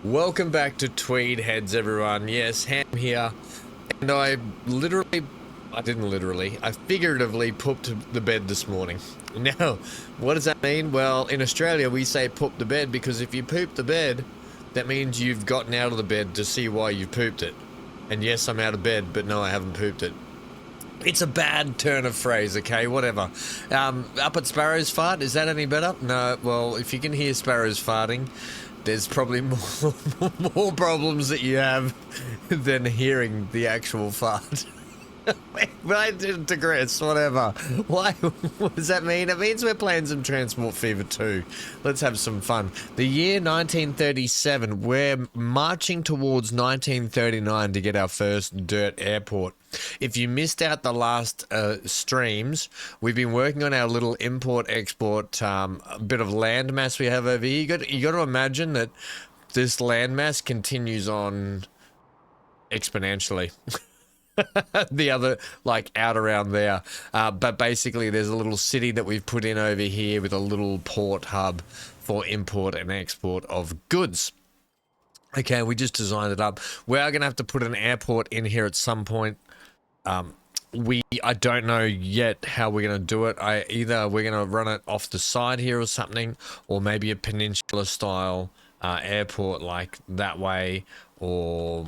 Welcome back to Tweed Heads, everyone. Yes, Ham here. And I figuratively pooped the bed this morning. Now, what does that mean? Well, in Australia, we say poop the bed because if you poop the bed, that means you've gotten out of the bed to see why you pooped it. And yes, I'm out of bed, but no, I haven't pooped it. It's a bad turn of phrase, okay? Whatever. Up at Sparrow's fart, is that any better? No, well, if you can hear sparrows farting, there's probably more problems that you have than hearing the actual fart. But I didn't digress, whatever. Why? What does that mean? It means we're playing some Transport Fever 2. Let's have some fun. The year 1937, we're marching towards 1939 to get our first dirt airport. If you missed out the last streams, we've been working on our little import-export bit of landmass we have over here. You got to imagine that this landmass continues on exponentially. The other, like, out around there. But basically, there's a little city that we've put in over here with a little port hub for import and export of goods. Okay, we just designed it up. We are going to have to put an airport in here at some point. I don't know yet how we're going to do it. Either we're going to run it off the side here or something, or maybe a peninsula style airport like that way, or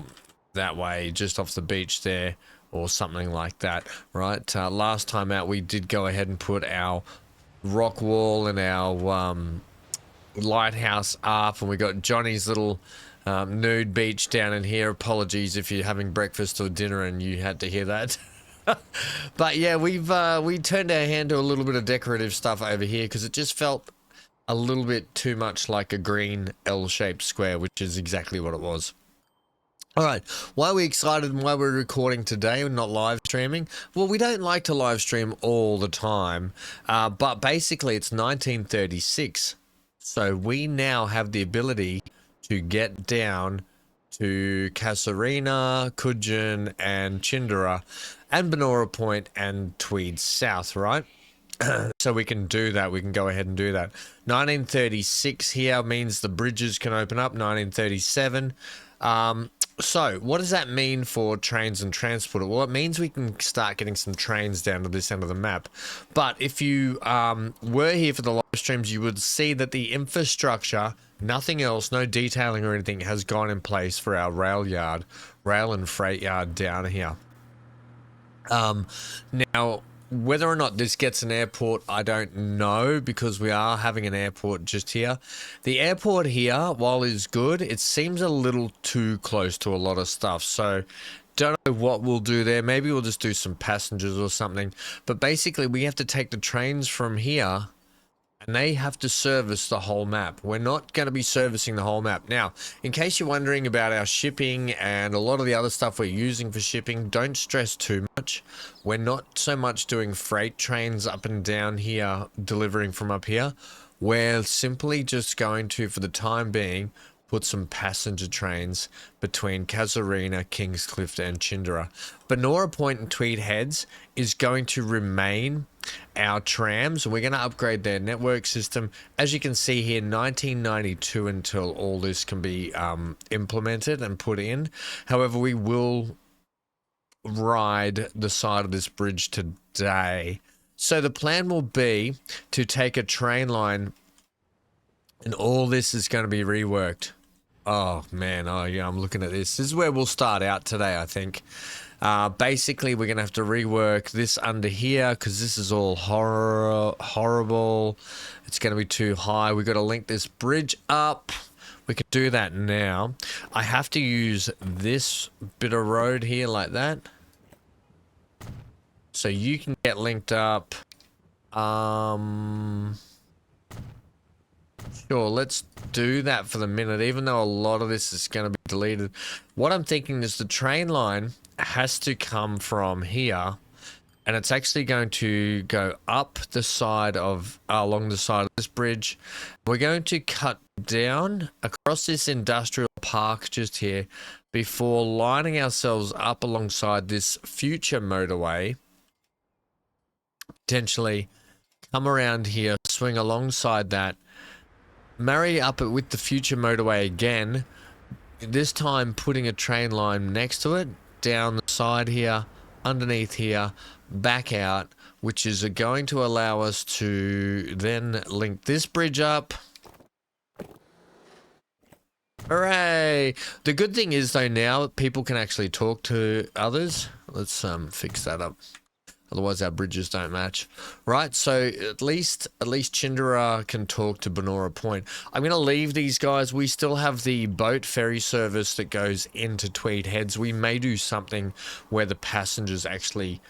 that way just off the beach there, or something like that, right? Last time out we did go ahead and put our rock wall and our lighthouse up, and we got Johnny's little nude beach down in here. Apologies if you're having breakfast or dinner and you had to hear that. But yeah, we turned our hand to a little bit of decorative stuff over here because it just felt a little bit too much like a green L-shaped square, which is exactly what it was. All right, why are we excited and why we're recording today and not live streaming? Well, we don't like to live stream all the time, but basically it's 1936, so we now have the ability to get down to Casuarina, Coogin, and Chindera, and Benora Point and Tweed South, right? So we can do that. We can go ahead and do that. 1936 here means the bridges can open up. 1937. So what does that mean for trains and transport? Well, it means we can start getting some trains down to this end of the map. But if you were here for the live streams, you would see that the infrastructure, nothing else, no detailing or anything, has gone in place for our rail and freight yard down here. Now, whether or not this gets an airport, I don't know, because we are having an airport just here. The airport here, while is good, it seems a little too close to a lot of stuff. So don't know what we'll do there. Maybe we'll just do some passengers or something. But basically, we have to take the trains from here, and they have to service the whole map. We're not going to be servicing the whole map. Now, in case you're wondering about our shipping and a lot of the other stuff we're using for shipping, don't stress too much. We're not so much doing freight trains up and down here, delivering from up here. We're simply just going to, for the time being, put some passenger trains between Casuarina, Kingscliff, and Chindera. Benora Point and Tweed Heads is going to remain our trams. We're going to upgrade their network system. As you can see here, 1992 until all this can be implemented and put in. However, we will ride the side of this bridge today. So the plan will be to take a train line, and all this is going to be reworked. Oh man, oh yeah, I'm looking at this. This is where we'll start out today, I think. Basically, we're going to have to rework this under here because this is all horrible. It's going to be too high. We've got to link this bridge up. We can do that now. I have to use this bit of road here like that. So you can get linked up. Sure, let's do that for the minute, even though a lot of this is going to be deleted. What I'm thinking is the train line has to come from here, and it's actually going to go up the side of, along the side of this bridge. We're going to cut down across this industrial park just here before lining ourselves up alongside this future motorway. Potentially come around here, swing alongside that, marry up it with the future motorway again, this time putting a train line next to it, down the side here, underneath here, back out, which is going to allow us to then link this bridge up. Hooray! The good thing is though, now people can actually talk to others. Let's fix that up. Otherwise our bridges don't match. Right, so at least Chindera can talk to Benora Point. I'm going to leave these guys. We still have the boat ferry service that goes into Tweed Heads. We may do something where the passengers actually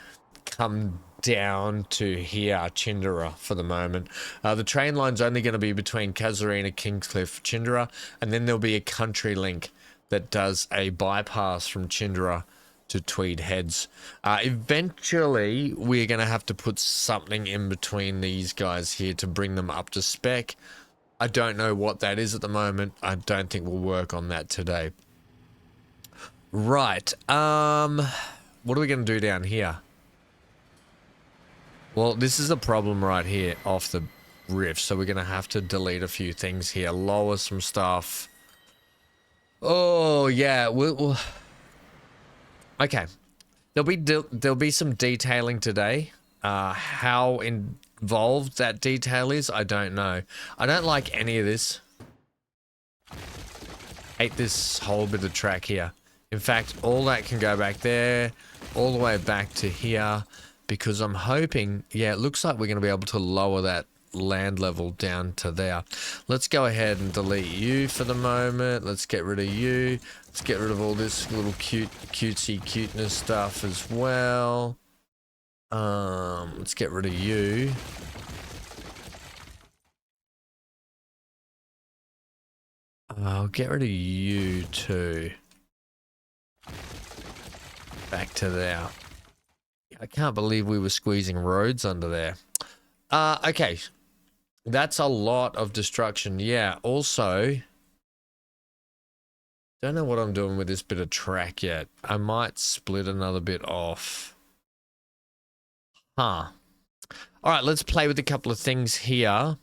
come down to here, Chindera, for the moment. The train line's only going to be between Casuarina, Kingscliff, Chindera, and then there'll be a country link that does a bypass from Chindera to Tweed Heads. Eventually, we're going to have to put something in between these guys here to bring them up to spec. I don't know what that is at the moment. I don't think we'll work on that today. Right. What are we going to do down here? Well, this is a problem right here off the rift, so we're going to have to delete a few things here. Lower some stuff. Oh, yeah. We'll okay, there'll be some detailing today. How involved that detail is, I don't know. I don't like any of this. Hate this whole bit of track here. In fact, all that can go back there, all the way back to here, because I'm hoping, yeah, it looks like we're going to be able to lower that land level down to there. Let's go ahead and delete you for the moment. Let's get rid of you. Let's get rid of all this little cutesy cuteness stuff as well. Let's get rid of you. I'll get rid of you too. Back to there. I can't believe we were squeezing roads under there. Okay. That's a lot of destruction. Yeah, also, don't know what I'm doing with this bit of track yet. I might split another bit off. Huh. Alright, let's play with a couple of things here.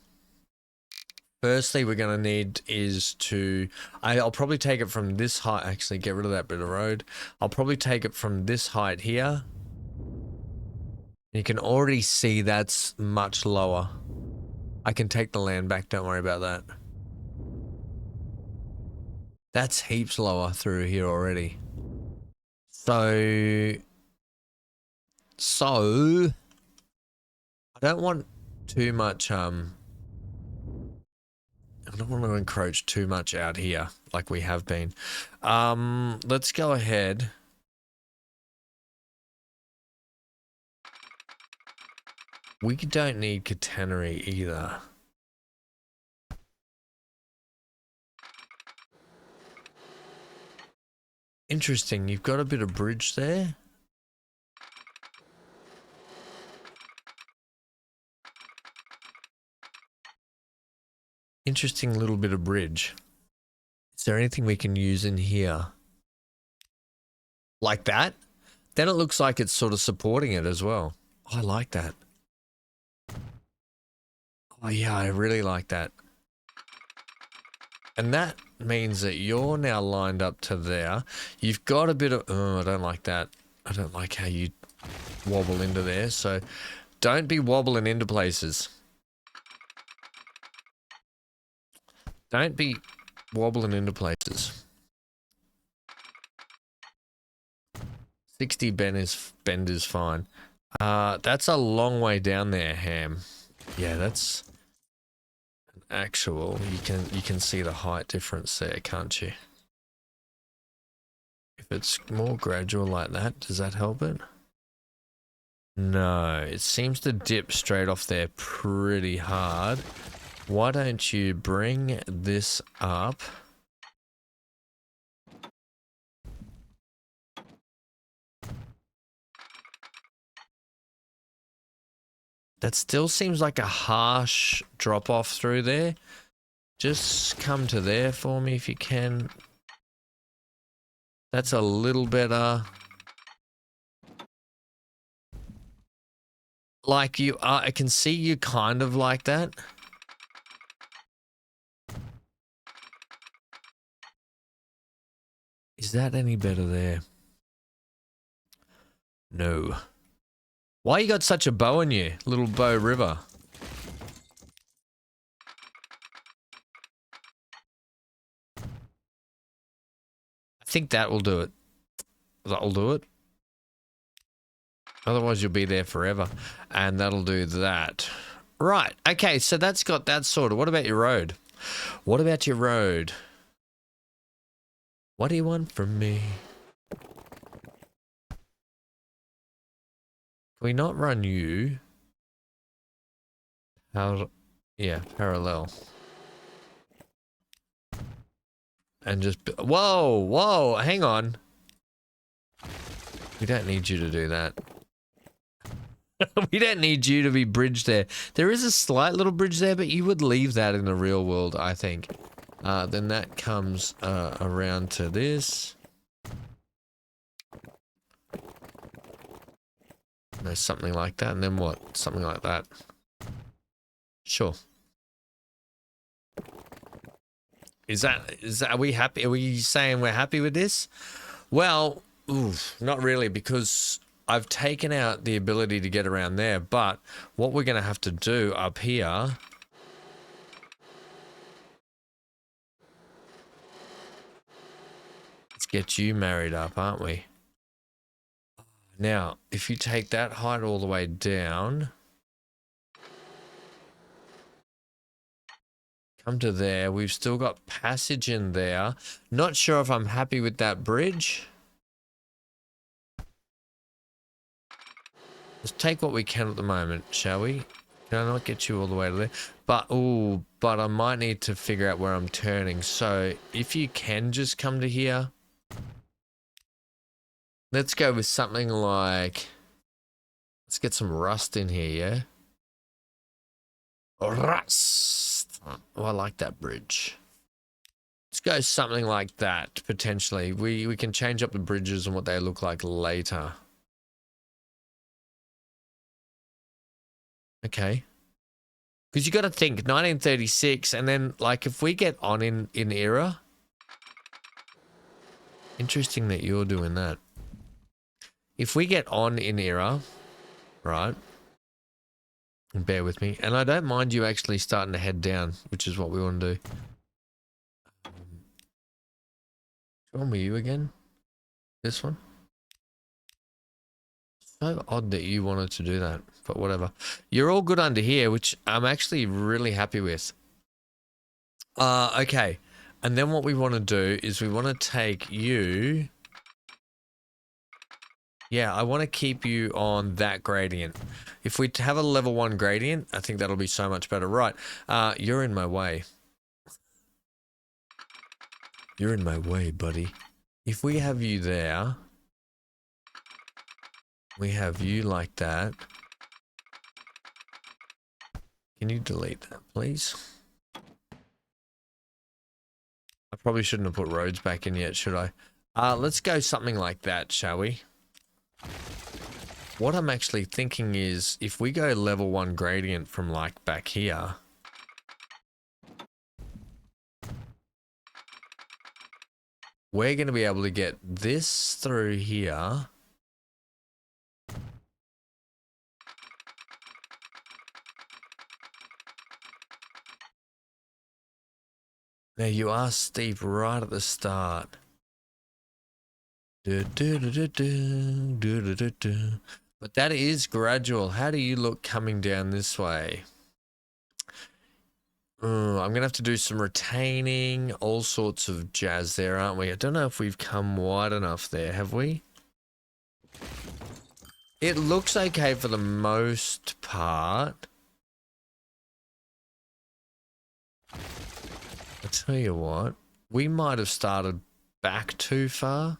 Firstly, we're going to need is to... I'll probably take it from this height. Actually, get rid of that bit of road. I'll probably take it from this height here. You can already see that's much lower. I can take the land back, don't worry about that. That's heaps lower through here already. So I don't want too much, I don't want to encroach too much out here like we have been. Let's go ahead. We don't need catenary either. Interesting, you've got a bit of bridge there. Interesting little bit of bridge. Is there anything we can use in here? Like that? Then it looks like it's sort of supporting it as well. Oh, I like that. Oh yeah, I really like that. And that means that you're now lined up to there. You've got a bit of... Oh, I don't like that. I don't like how you wobble into there. So don't be wobbling into places. Don't be wobbling into places. 60 bend is fine. That's a long way down there, Ham. Yeah, that's an actual. You can see the height difference there, can't you? If it's more gradual like that, does that help it? No, it seems to dip straight off there pretty hard. Why don't you bring this up? That still seems like a harsh drop off through there. Just come to there for me if you can. That's a little better. Like you are, I can see you kind of like that. Is that any better there? No. Why you got such a bow in you? Little bow river. I think that will do it. That'll do it. Otherwise you'll be there forever. And that'll do that. Right. Okay, so that's got that sorted. What about your road? What about your road? What do you want from me? Can we not run you? Yeah, parallel. And just... Whoa, hang on. We don't need you to do that. We don't need you to be bridged there. There is a slight little bridge there, but you would leave that in the real world, I think. Then that comes around to this. No, something like that. And then what? Something like that. Sure. Is that, are we happy? Are we saying we're happy with this? Well, not really, because I've taken out the ability to get around there, but what we're going to have to do up here is get you married up, aren't we? Now, if you take that height all the way down, come to there, we've still got passage in there. Not sure if I'm happy with that bridge. Let's take what we can at the moment, shall we? Can I not get you all the way to there? But, but I might need to figure out where I'm turning. So, if you can just come to here. Let's go with something like... Let's get some rust in here, yeah? Rust! Oh, I like that bridge. Let's go something like that, potentially. We can change up the bridges and what they look like later. Okay. Because you got to think, 1936, and then, like, if we get on in era... Interesting that you're doing that. If we get on in era, right, and bear with me, and I don't mind you actually starting to head down, which is what we want to do. Which one were you again? This one? So odd that you wanted to do that, but whatever. You're all good under here, which I'm actually really happy with. Okay. And then what we want to do is we want to take you... Yeah, I want to keep you on that gradient. If we have a level 1 gradient, I think that'll be so much better. Right, you're in my way. You're in my way, buddy. If we have you there, we have you like that. Can you delete that, please? I probably shouldn't have put roads back in yet, should I? Let's go something like that, shall we? What I'm actually thinking is, if we go level 1 gradient from like back here, we're going to be able to get this through here. Now you are steep right at the start. But that is gradual. How do you look coming down this way? I'm going to have to do some retaining, all sorts of jazz there, aren't we? I don't know if we've come wide enough there, have we? It looks okay for the most part. I tell you what, we might have started back too far.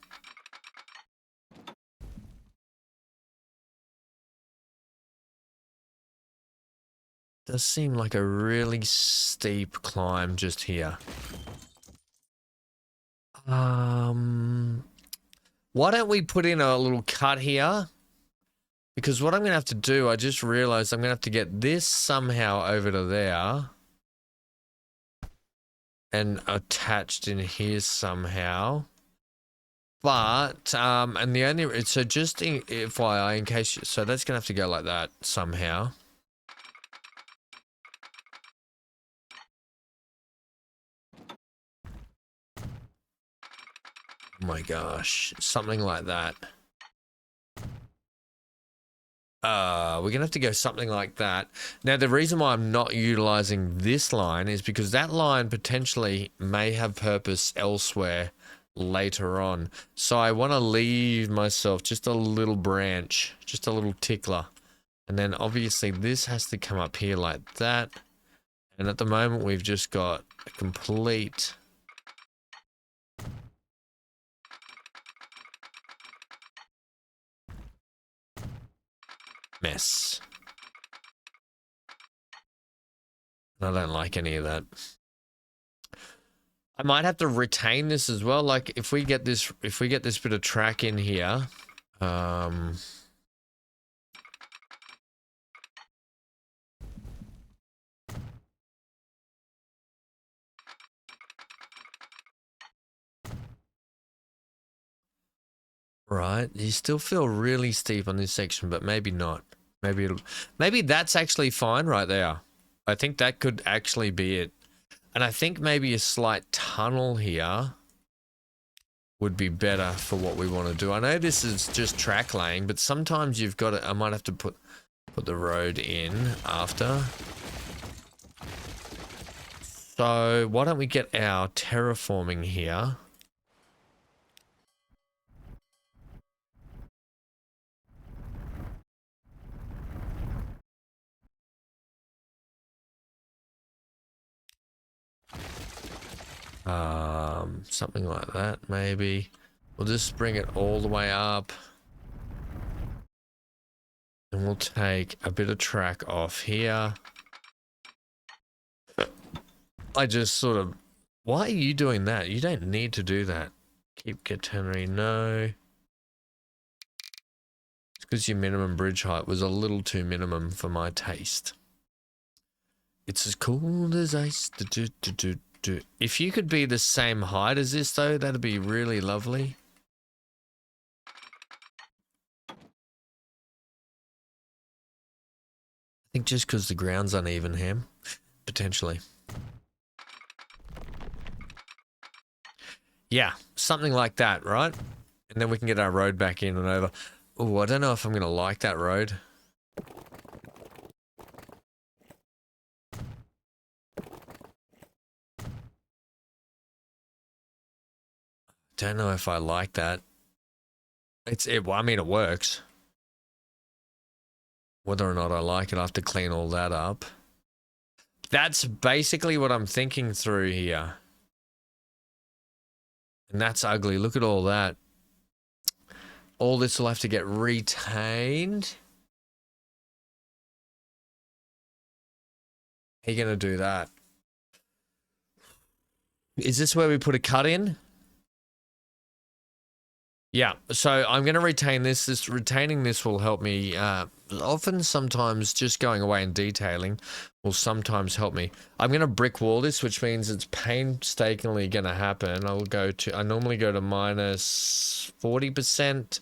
Does seem like a really steep climb just here. Why don't we put in a little cut here? Because what I'm going to have to do, I just realized I'm going to have to get this somehow over to there. And attached in here somehow. But, and the only, so just in, FYI, in case, so that's going to have to go like that somehow. Oh my gosh, something like that. We're going to have to go something like that. Now, the reason why I'm not utilizing this line is because that line potentially may have purpose elsewhere later on. So I want to leave myself just a little branch, just a little tickler. And then obviously this has to come up here like that. And at the moment we've just got a complete mess. I don't like any of that. I might have to retain this as well. Like if we get this bit of track in here, right, you still feel really steep on this section, but maybe not. Maybe that's actually fine right there. I think that could actually be it. And I think maybe a slight tunnel here would be better for what we want to do. I know this is just track laying, but sometimes you've got to, I might have to put the road in after. So why don't we get our terraforming here? Something like that, maybe. We'll just bring it all the way up. And we'll take a bit of track off here. I just sort of... Why are you doing that? You don't need to do that. Keep catenary, no. It's because your minimum bridge height was a little too minimum for my taste. It's as cold as ice. If you could be the same height as this, though, that'd be really lovely. I think just because the ground's uneven, Ham. Potentially. Yeah, something like that, right? And then we can get our road back in and over. Oh, I don't know if I'm going to like that road. Don't know if I like that. I mean, it works. Whether or not I like it, I have to clean all that up. That's basically what I'm thinking through here. And that's ugly. Look at all that. All this will have to get retained. How are you going to do that? Is this where we put a cut in? Yeah, so I'm going to retain this. Retaining this will help me. Often, sometimes just going away and detailing will sometimes help me. I'm going to brick wall this, which means it's painstakingly going to happen. I normally go to minus 40%.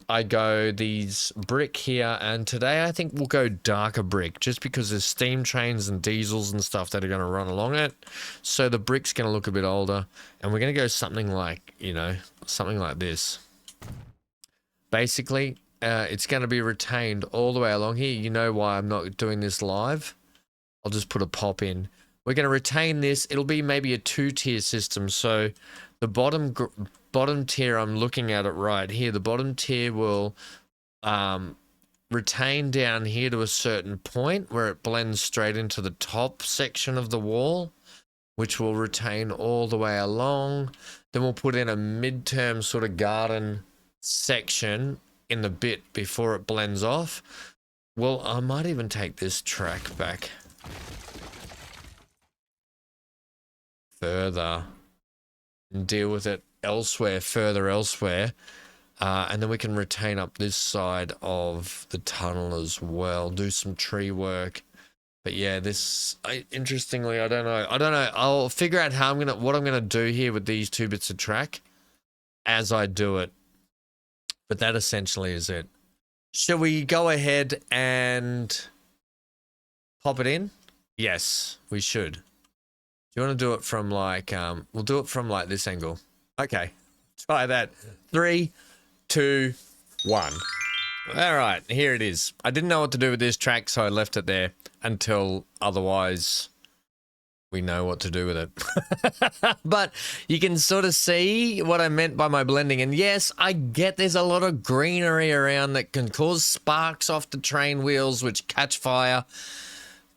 I go these brick here, and today I think we'll go darker brick just because there's steam trains and diesels and stuff that are going to run along it. So the brick's going to look a bit older, and we're going to go something like, something like this. Basically, it's going to be retained all the way along here. You know why I'm not doing this live? I'll just put a pop in. We're going to retain this. It'll be maybe a 2-tier system. So the bottom tier, I'm looking at it right here. The bottom tier will retain down here to a certain point where it blends straight into the top section of the wall, which will retain all the way along. Then we'll put in a midterm sort of garden section in the bit before it blends off. Well, I might even take this track back further and deal with it further elsewhere. And then we can retain up this side of the tunnel as well, do some tree work. But yeah, interestingly, I don't know. I'll figure out what I'm gonna do here with these 2 bits of track. as I do it. But that essentially is it. Shall we go ahead and pop it in? Yes, we should. Do you want to do it from like, we'll do it from like this angle. Okay, try that. 3, 2, 1. All right, here it is. I didn't know what to do with this track, so I left it there until otherwise we know what to do with it. But you can sort of see what I meant by my blending. And yes, I get there's a lot of greenery around that can cause sparks off the train wheels, which catch fire.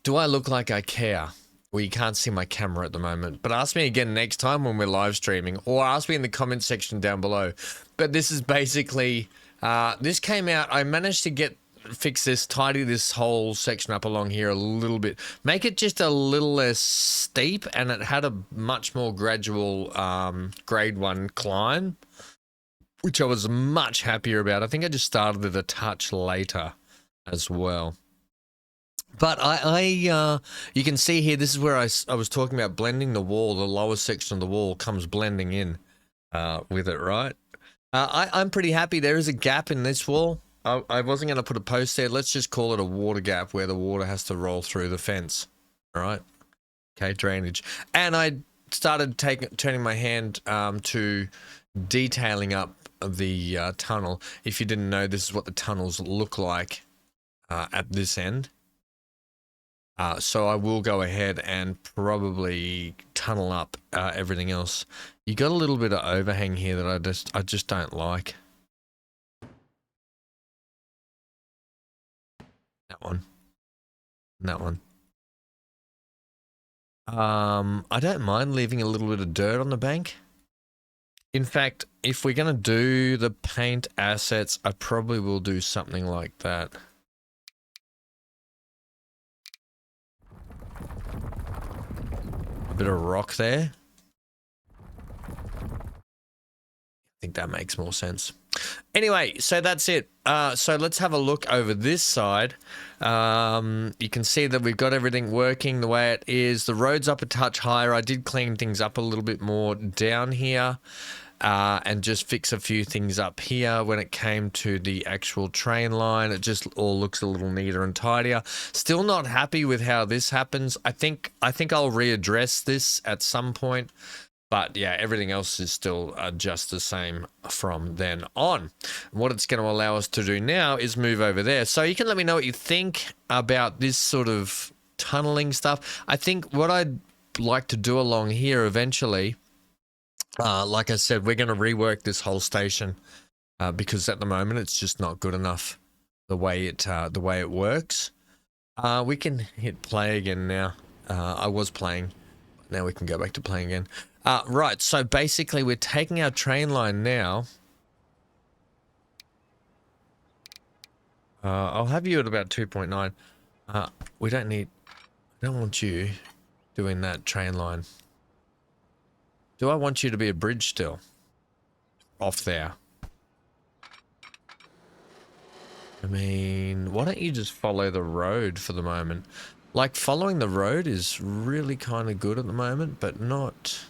Do I look like I care? Well, you can't see my camera at the moment, but ask me again next time when we're live streaming, or ask me in the comment section down below. But this is basically, this came out, I managed to fix this, tidy this whole section up along here a little bit, make it just a little less steep, and it had a much more gradual grade 1 climb, which I was much happier about. I think I just started it a touch later as well. But you can see here, this is where I was talking about blending the wall. The lower section of the wall comes blending in with it, right? I'm pretty happy. There is a gap in this wall. I wasn't going to put a post there. Let's just call it a water gap where the water has to roll through the fence. All right. Okay, drainage. And I started turning my hand to detailing up the tunnel. If you didn't know, this is what the tunnels look like at this end. So I will go ahead and probably tunnel up everything else. You got a little bit of overhang here that I just don't like. That one. And that one. I don't mind leaving a little bit of dirt on the bank. In fact, if we're going to do the paint assets, I probably will do something like that. Bit of rock there. I think that makes more sense. Anyway, so that's it. So let's have a look over this side. You can see that we've got everything working the way it is. The road's up a touch higher. I did clean things up a little bit more down here. And just fix a few things up here when it came to the actual train line. It just all looks a little neater and tidier. Still not happy with how this happens. I think I'll readdress this at some point. But yeah, everything else is still just the same from then on. What it's going to allow us to do now is move over there. So you can let me know what you think about this sort of tunneling stuff. I think what I'd like to do along here eventually, like I said, we're going to rework this whole station because at the moment it's just not good enough the way it works. We can hit play again now. I was playing. Now we can go back to playing again. Right, so basically we're taking our train line now. I'll have you at about 2.9. I don't want you doing that train line. Do I want you to be a bridge still? Off there. I mean, why don't you just follow the road for the moment? Like, following the road is really kind of good at the moment, but not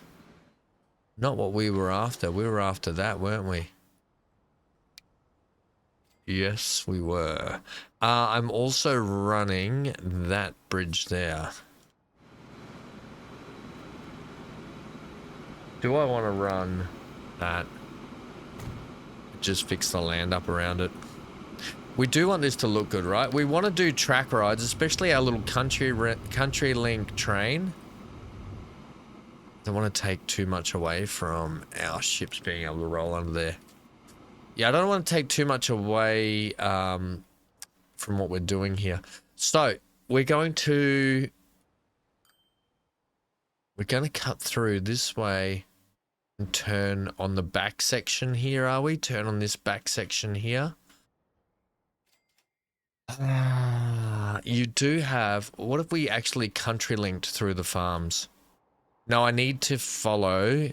what we were after. We were after that, weren't we? Yes, we were. I'm also running that bridge there. Do I want to run that? Just fix the land up around it. We do want this to look good, right? We want to do track rides, especially our little country link train. Don't want to take too much away from our ships being able to roll under there. Yeah, I don't want to take too much away from what we're doing here. So we're going to cut through this way and turn on the back section here, are we? Turn on this back section here. You do have... What if we actually country linked through the farms? No, I need to follow...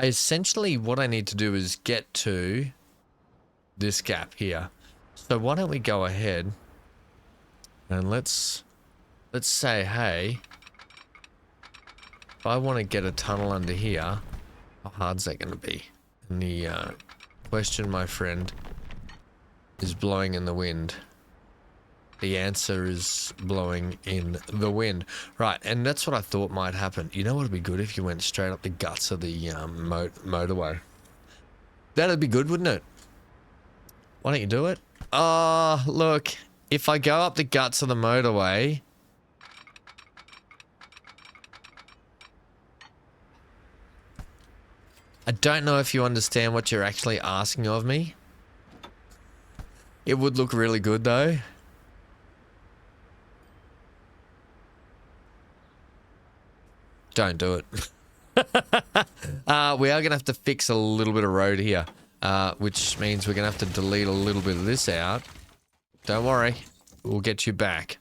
Essentially, what I need to do is get to this gap here. So why don't we go ahead and let's say, hey, if I want to get a tunnel under here, how hard's that going to be? And the question, my friend, is blowing in the wind. The answer is blowing in the wind. Right, and that's what I thought might happen. You know what would be good if you went straight up the guts of the motorway? That'd be good, wouldn't it? Why don't you do it? Oh, look. If I go up the guts of the motorway... I don't know if you understand what you're actually asking of me. It would look really good, though. Don't do it. We are going to have to fix a little bit of road here, which means we're going to have to delete a little bit of this out. Don't worry. We'll get you back.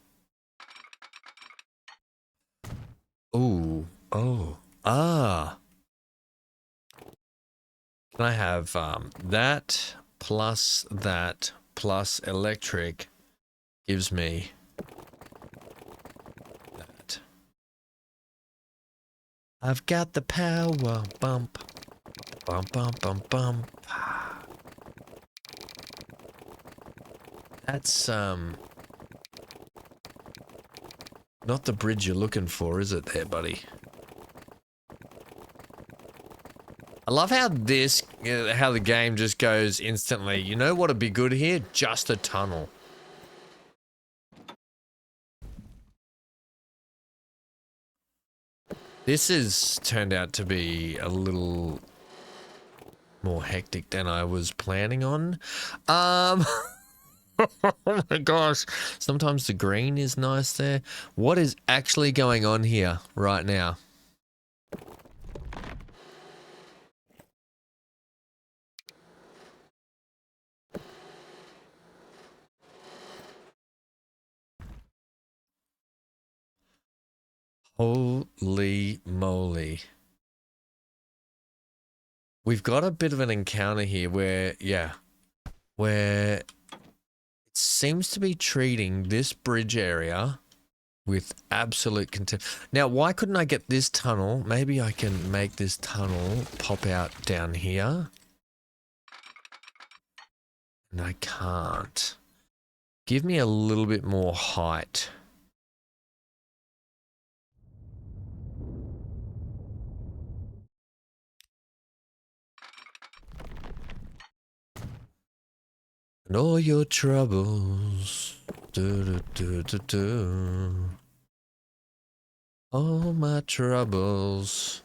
Ooh. Oh. Ah. Can I have that plus electric gives me that. I've got the power bump. Bump, bump, bump, bump. That's, not the bridge you're looking for, is it there, buddy? I love how this, how the game just goes instantly. You know what would be good here? Just a tunnel. This has turned out to be a little more hectic than I was planning on. Oh my gosh. Sometimes the green is nice there. What is actually going on here right now? Holy moly. We've got a bit of an encounter here where, yeah, where it seems to be treating this bridge area with absolute contempt. Now, why couldn't I get this tunnel? Maybe I can make this tunnel pop out down here. And I can't. Give me a little bit more height. And all your troubles, all my troubles.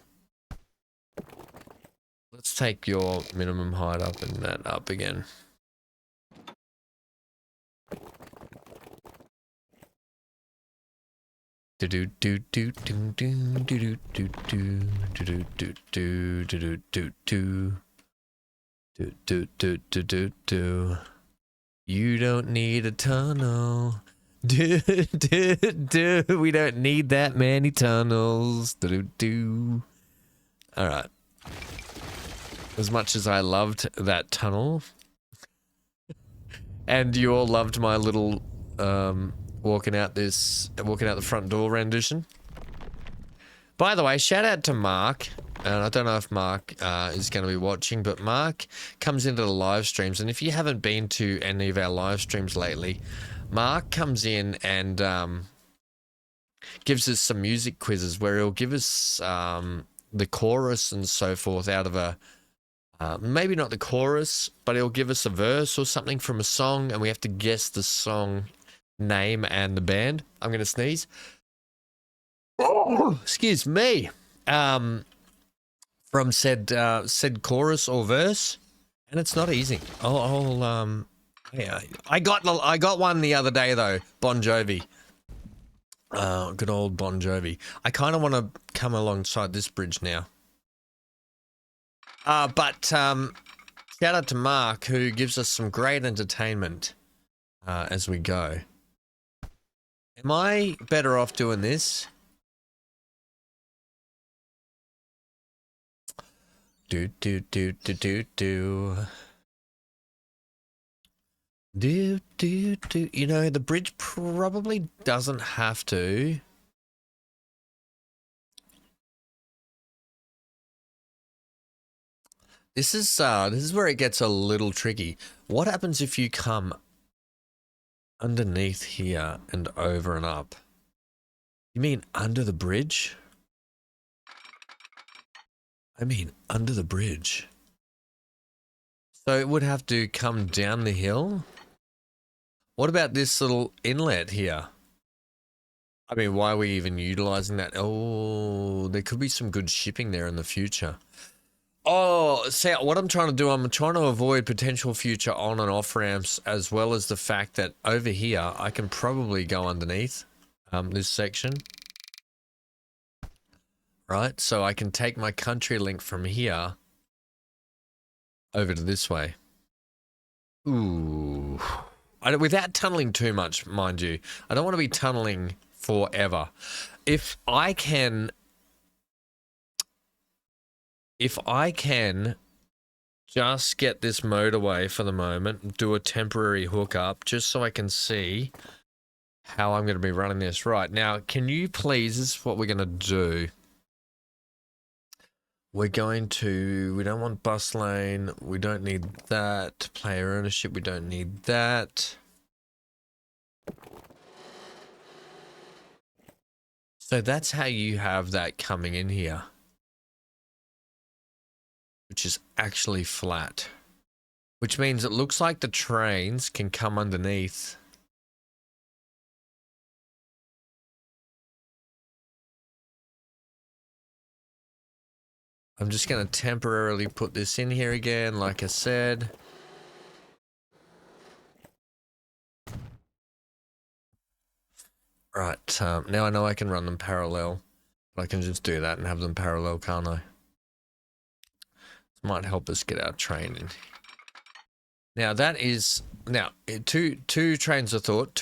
Let's take your minimum height up and that up again. Do do do do do do do do do do do do do do do do. You don't need a tunnel. Do do do. We don't need that many tunnels. Do do do. All right. As much as I loved that tunnel, and you all loved my little walking out the front door rendition. By the way, shout out to Mark. And I don't know if Mark is going to be watching, but Mark comes into the live streams. And if you haven't been to any of our live streams lately, Mark comes in and gives us some music quizzes where he'll give us the chorus and so forth out of a, maybe not the chorus, but he'll give us a verse or something from a song, and we have to guess the song name and the band. I'm going to sneeze. Oh, excuse me. From said chorus or verse, and it's not easy. Yeah, I got one the other day though. Bon Jovi. Good old Bon Jovi. I kind of want to come alongside this bridge now. But shout out to Mark, who gives us some great entertainment as we go. Am I better off doing this? Do do do do do do. Do do do. You know, the bridge probably doesn't have to. This is where it gets a little tricky. What happens if you come underneath here and over and up? You mean under the bridge? I mean under the bridge. So it would have to come down the hill? What about this little inlet here? I mean, why are we even utilizing that? Oh, there could be some good shipping there in the future. Oh, see, what I'm trying to do, I'm trying to avoid potential future on and off ramps, as well as the fact that over here, I can probably go underneath this section. Right, so I can take my country link from here over to this way. Ooh. Without tunneling too much, mind you. I don't want to be tunneling forever. If I can just get this motorway for the moment, do a temporary hookup, just so I can see how I'm going to be running this. Right, now, can you please, this is what we're going to do. We don't want bus lane, we don't need that. Player ownership, we don't need that. So that's how you have that coming in here, which is actually flat, which means it looks like the trains can come underneath. I'm just going to temporarily put this in here again, like I said. Right, now I know I can run them parallel. I can just do that and have them parallel, can't I? This might help us get our train in. Now that is, two trains of thought,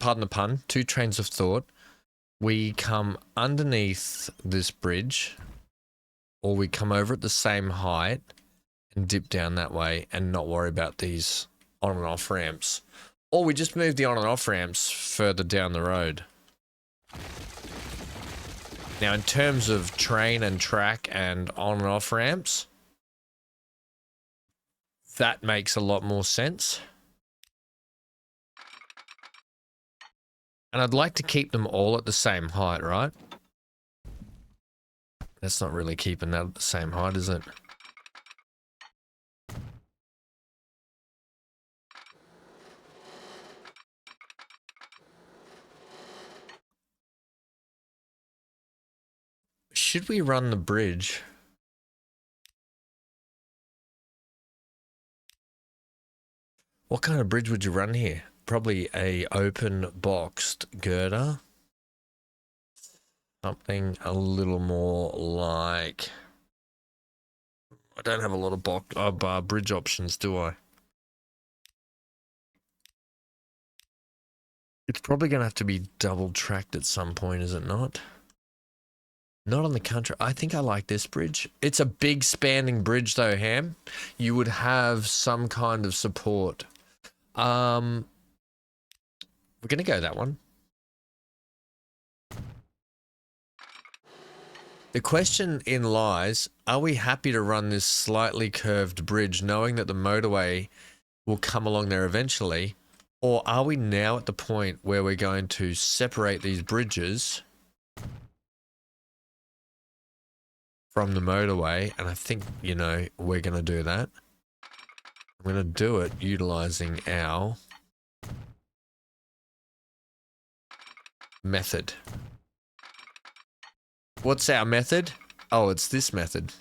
pardon the pun, two trains of thought. We come underneath this bridge, or we come over at the same height and dip down that way and not worry about these on and off ramps. Or we just move the on and off ramps further down the road. Now in terms of train and track and on and off ramps, that makes a lot more sense. And I'd like to keep them all at the same height, right? That's not really keeping that at the same height, is it? Should we run the bridge? What kind of bridge would you run here? Probably a open boxed girder. Something a little more like... I don't have a lot of bridge options, do I? It's probably going to have to be double tracked at some point, is it not? Not on the country. I think I like this bridge. It's a big spanning bridge though, Ham. You would have some kind of support. We're going to go that one. The question in lies, are we happy to run this slightly curved bridge knowing that the motorway will come along there eventually? Or are we now at the point where we're going to separate these bridges from the motorway? And I think, you know, we're going to do that. I'm going to do it utilizing our method. What's our method? Oh, it's this method.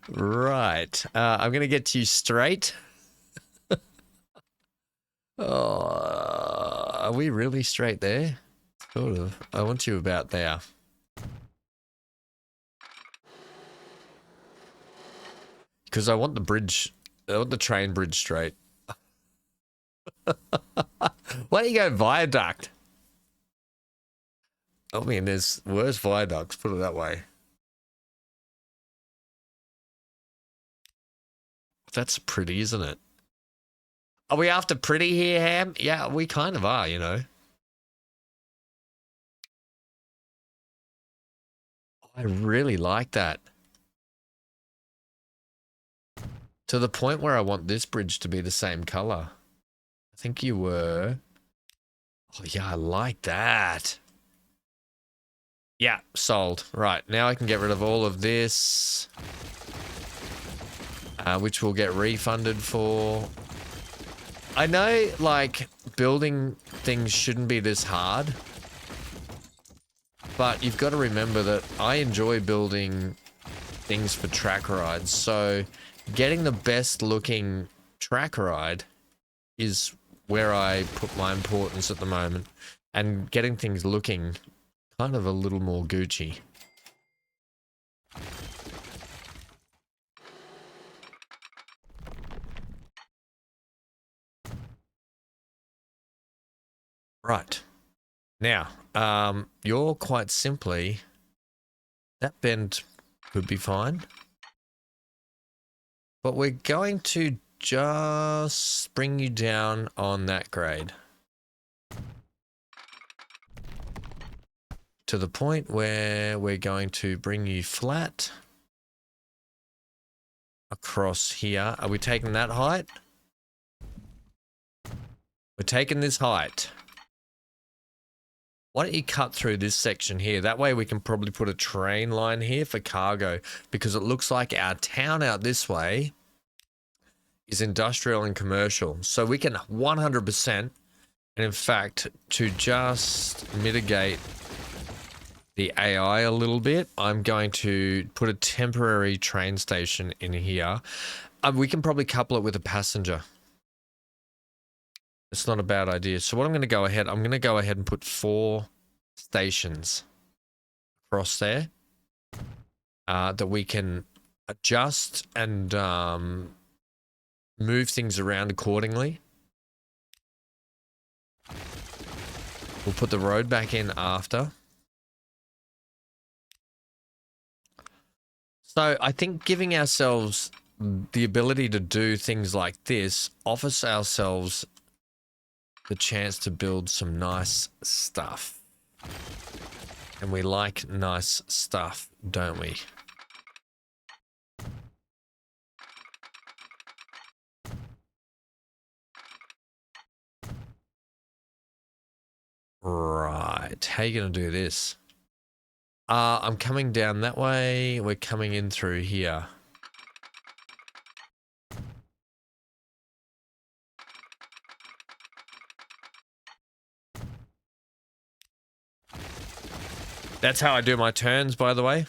Right. I'm going to get to you straight. Oh, are we really straight there? Sort of. I want you about there. Because I want the bridge, I want the train bridge straight. Why don't you go viaduct? I mean, there's worse viaducts, put it that way. That's pretty, isn't it? Are we after pretty here, Ham? Yeah, we kind of are, you know. I really like that. To the point where I want this bridge to be the same color. I think you were. Oh yeah, I like that. Yeah, sold. Right, now I can get rid of all of this. Which we'll get refunded for. I know, like, building things shouldn't be this hard. But you've got to remember that I enjoy building things for track rides. So getting the best looking track ride is where I put my importance at the moment. And getting things looking kind of a little more Gucci. Right. Now, you're quite simply, that bend could be fine. But we're going to just bring you down on that grade. To the point where we're going to bring you flat across here. Are we taking that height? We're taking this height. Why don't you cut through this section here? That way we can probably put a train line here for cargo, because it looks like our town out this way is industrial and commercial. So we can 100%, and in fact, to just mitigate the AI a little bit, I'm going to put a temporary train station in here. We can probably couple it with a passenger. It's not a bad idea. So what I'm going to go ahead and put 4 stations across there that we can adjust and move things around accordingly. We'll put the road back in after. So I think giving ourselves the ability to do things like this offers ourselves the chance to build some nice stuff. And we like nice stuff, don't we? Right, how are you gonna do this? I'm coming down that way. We're coming in through here. That's how I do my turns, by the way,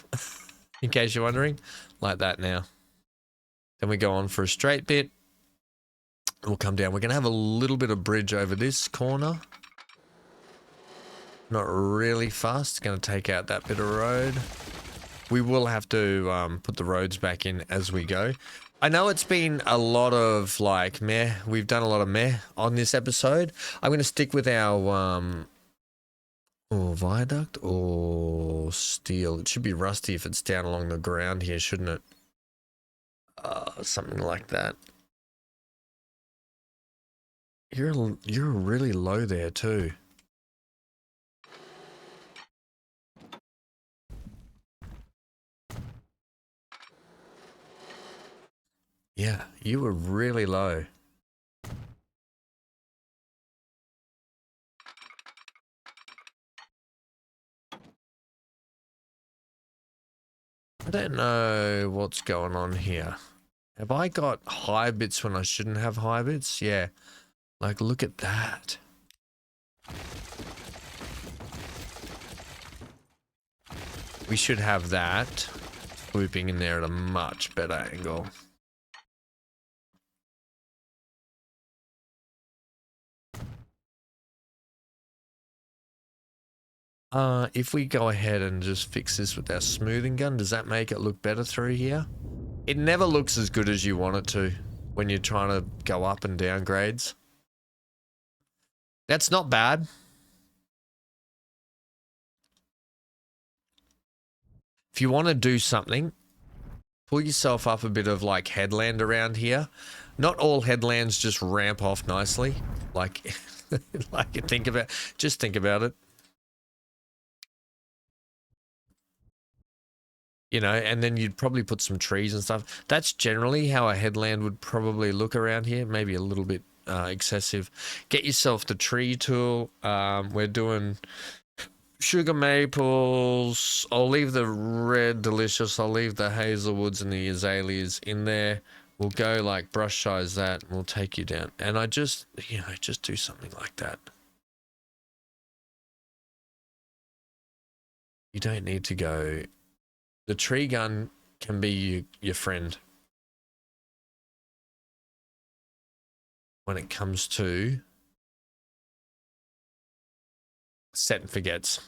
in case you're wondering. Like that now. Then we go on for a straight bit. We'll come down. We're going to have a little bit of bridge over this corner. Not really fast. It's going to take out that bit of road. We will have to put the roads back in as we go. I know it's been a lot of like meh. We've done a lot of meh on this episode. I'm going to stick with our viaduct or steel. It should be rusty if it's down along the ground here, shouldn't it? Something like that. You're really low there too. Yeah, you were really low. I don't know what's going on here. Have I got high bits when I shouldn't have high bits? Yeah. Like, look at that. We should have that swooping in there at a much better angle. If we go ahead and just fix this with our smoothing gun, does that make it look better through here? It never looks as good as you want it to when you're trying to go up and down grades. That's not bad. If you want to do something, pull yourself up a bit of like headland around here. Not all headlands just ramp off nicely. Like, just think about it. You know, and then you'd probably put some trees and stuff. That's generally how a headland would probably look around here. Maybe a little bit excessive. Get yourself the tree tool. We're doing sugar maples. I'll leave the red delicious. I'll leave the hazelwoods and the azaleas in there. We'll go like brush size that, and we'll take you down. And I just, you know, just do something like that. You don't need to go. The tree gun can be your friend when it comes to set and forgets.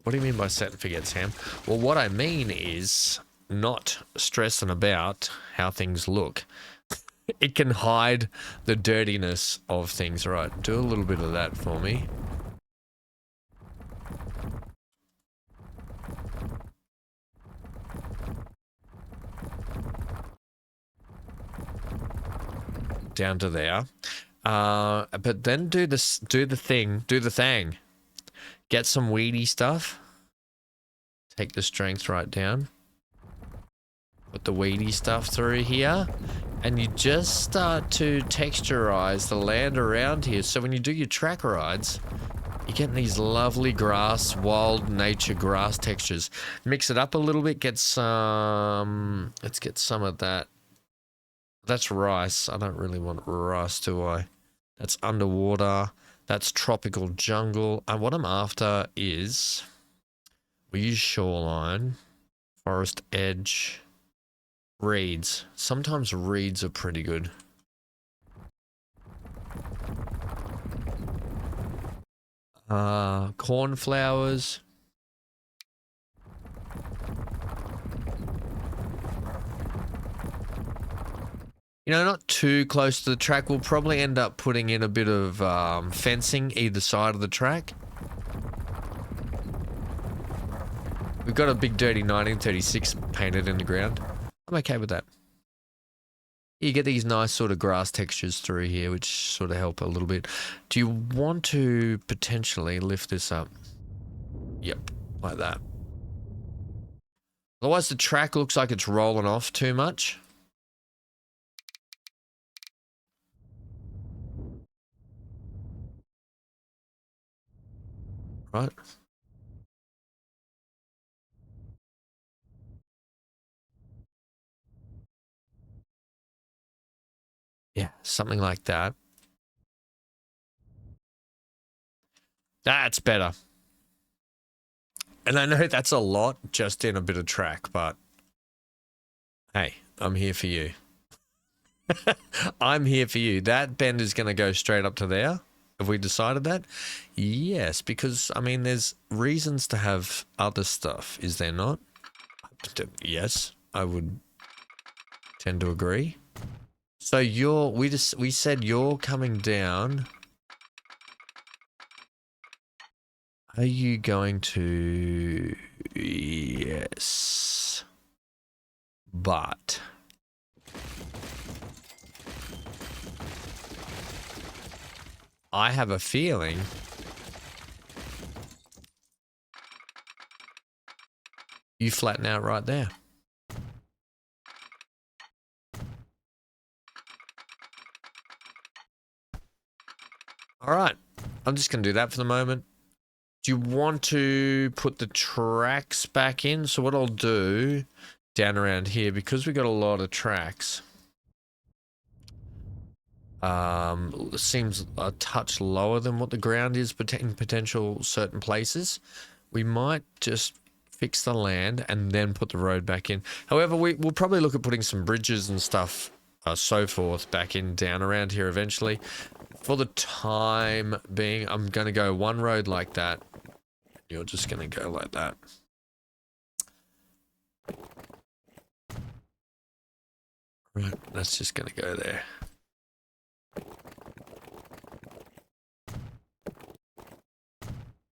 What do you mean by set and forgets, Ham? Well, what I mean is not stressing about how things look. It can hide the dirtiness of things. All right, do a little bit of that for me. Down to there. But then do the thing. Get some weedy stuff. Take the strength right down. Put the weedy stuff through here. And you just start to texturize the land around here. So when you do your track rides, you're getting these lovely grass, wild nature grass textures. Mix it up a little bit. Get some... Let's get some of that. That's rice. I don't really want rice, do I? That's underwater. That's tropical jungle. And what I'm after is... We use shoreline, forest edge, reeds. Sometimes reeds are pretty good. Cornflowers. You know, not too close to the track. We'll probably end up putting in a bit of fencing either side of the track. We've got a big dirty 1936 painted in the ground. I'm okay with that. You get these nice sort of grass textures through here, which sort of help a little bit. Do you want to potentially lift this up? Yep, like that. Otherwise, the track looks like it's rolling off too much. Right. Yeah, something like that. That's better. And I know that's a lot just in a bit of track, but hey, I'm here for you. I'm here for you. That bend is going to go straight up to there. Have we decided that? Yes, because, I mean, there's reasons to have other stuff, is there not? Yes, I would tend to agree. So we said you're coming down. Are you going to... Yes. But... I have a feeling... You flatten out right there. All right. I'm just going to do that for the moment. Do you want to put the tracks back in? So what I'll do down around here, because we've got a lot of tracks, seems a touch lower than what the ground is in potential certain places. We might just fix the land and then put the road back in. However, we'll probably look at putting some bridges and stuff, so forth, back in down around here eventually. For the time being, I'm going to go one road like that. You're just going to go like that. Right, that's just going to go there.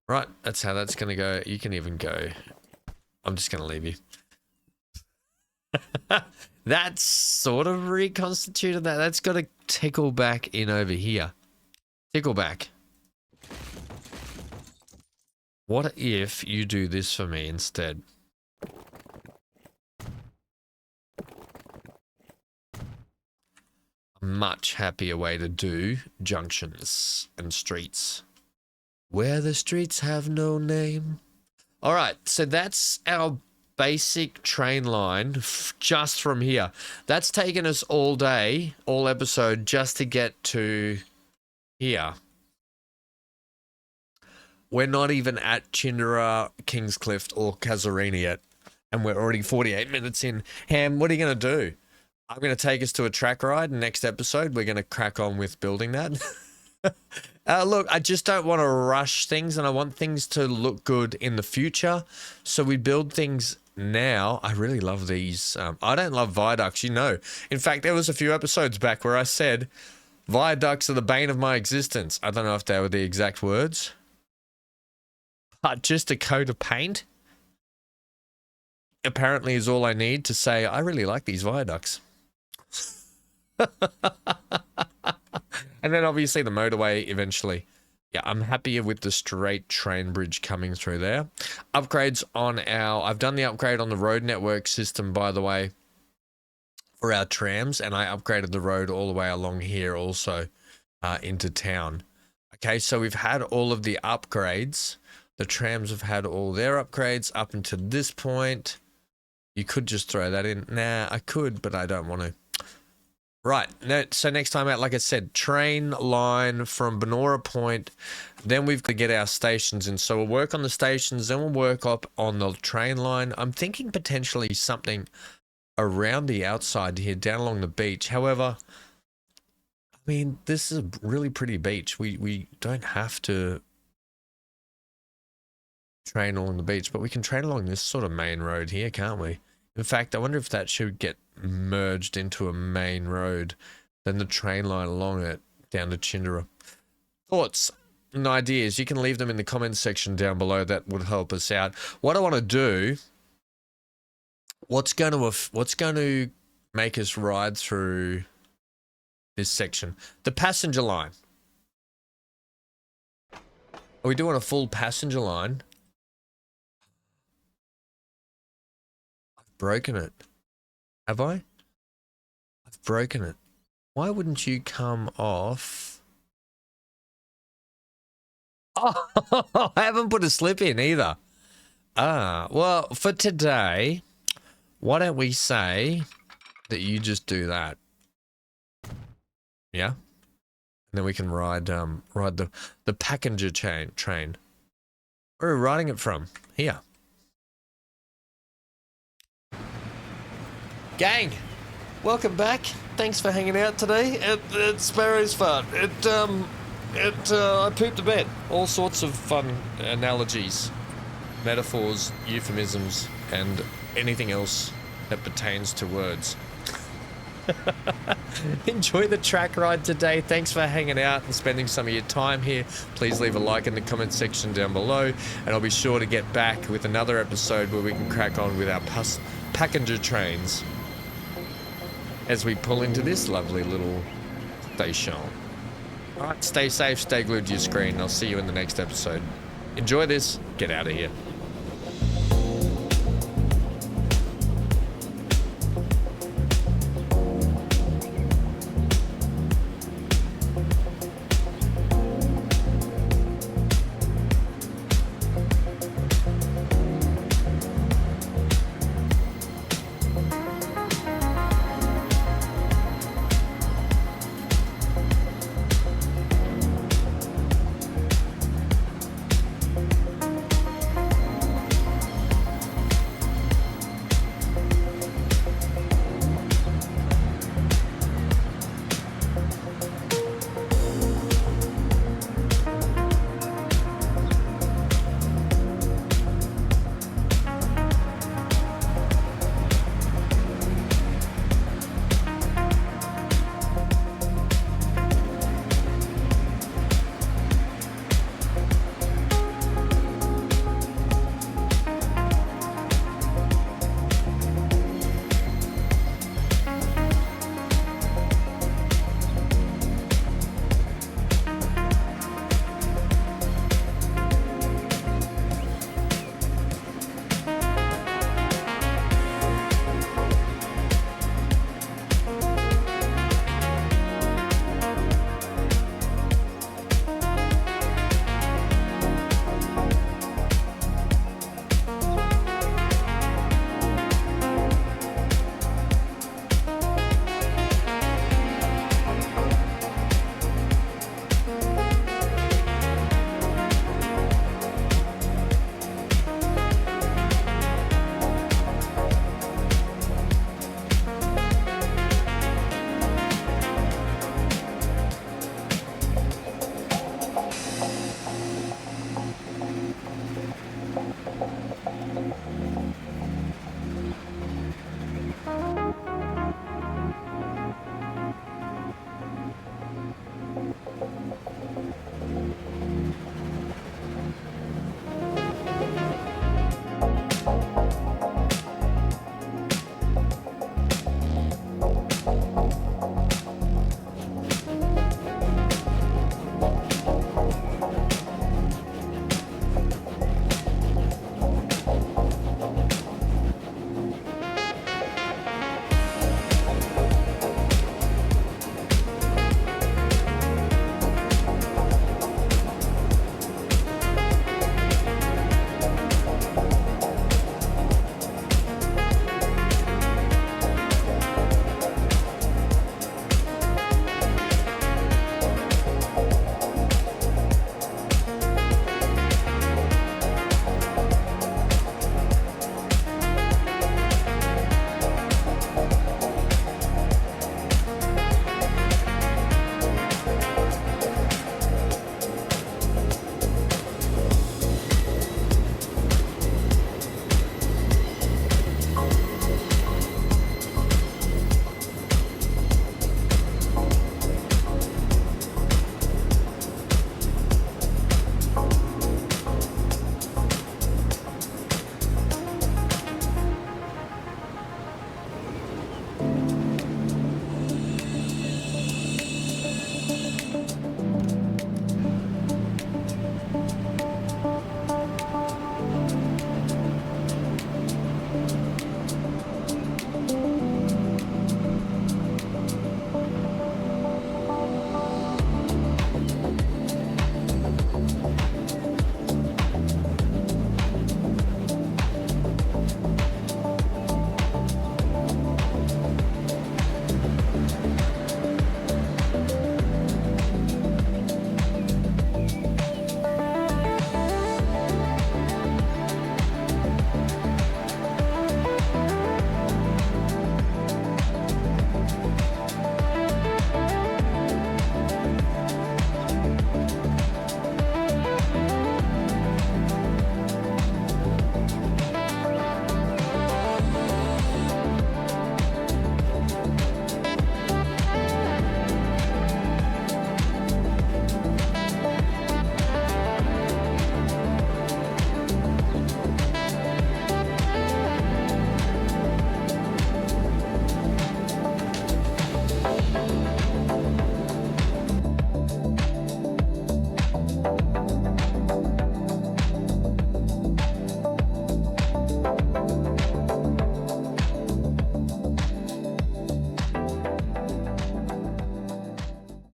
Right, that's how that's going to go. You can even go. I'm just going to leave you. That's sort of reconstituted that. That's got to tickle back in over here. Tickle back. What if you do this for me instead? much happier way to do junctions and streets. Where the streets have no name. All right, so that's our basic train line just from here. That's taken us all day, all episode, just to get to here. We're not even at Chindera, Kingscliff, or Casuarina yet, and we're already 48 minutes in. Ham, what are you going to do? I'm going to take us to a track ride. Next episode, we're going to crack on with building that. Look, I just don't want to rush things, and I want things to look good in the future. So we build things now. I really love these. I don't love viaducts, you know. In fact, there was a few episodes back where I said, viaducts are the bane of my existence. I don't know if they were the exact words. But just a coat of paint apparently is all I need to say, I really like these viaducts. And then obviously the motorway eventually. Yeah, I'm happier with the straight train bridge coming through there. Upgrades on I've done the upgrade on the road network system, by the way, for our trams, and I upgraded the road all the way along here also into town. Okay, so we've had all of the upgrades. The trams have had all their upgrades up until this point. You could just throw that in. Nah, I could, but I don't want to. Right, so next time out, like I said, train line from Benora Point, then we've got to get our stations in. So we'll work on the stations, then we'll work up on the train line. I'm thinking potentially something around the outside here, down along the beach. However, I mean, this is a really pretty beach. We don't have to train along the beach, but we can train along this sort of main road here, can't we? In fact, I wonder if that should get merged into a main road, then the train line along it down to Chindera. Thoughts and ideas, you can leave them in the comments section down below. That would help us out. What I want to do, what's going to make us ride through this section? The passenger line. Are we doing a full passenger line? I've broken it. Have I? I've broken it. Why wouldn't you come off? Oh, I haven't put a slip in either. Well, for today, why don't we say that you just do that? Yeah? And then we can ride the passenger train. Where are we riding it from? Here. Gang, welcome back. Thanks for hanging out today at Sparrow's Fun. I pooped the bed. All sorts of fun analogies, metaphors, euphemisms, and anything else that pertains to words. Enjoy the track ride today. Thanks for hanging out and spending some of your time here. Please leave a like in the comment section down below, and I'll be sure to get back with another episode where we can crack on with our passenger trains as we pull into this lovely little station. Alright, stay safe, stay glued to your screen. I'll see you in the next episode. Enjoy this. Get out of here.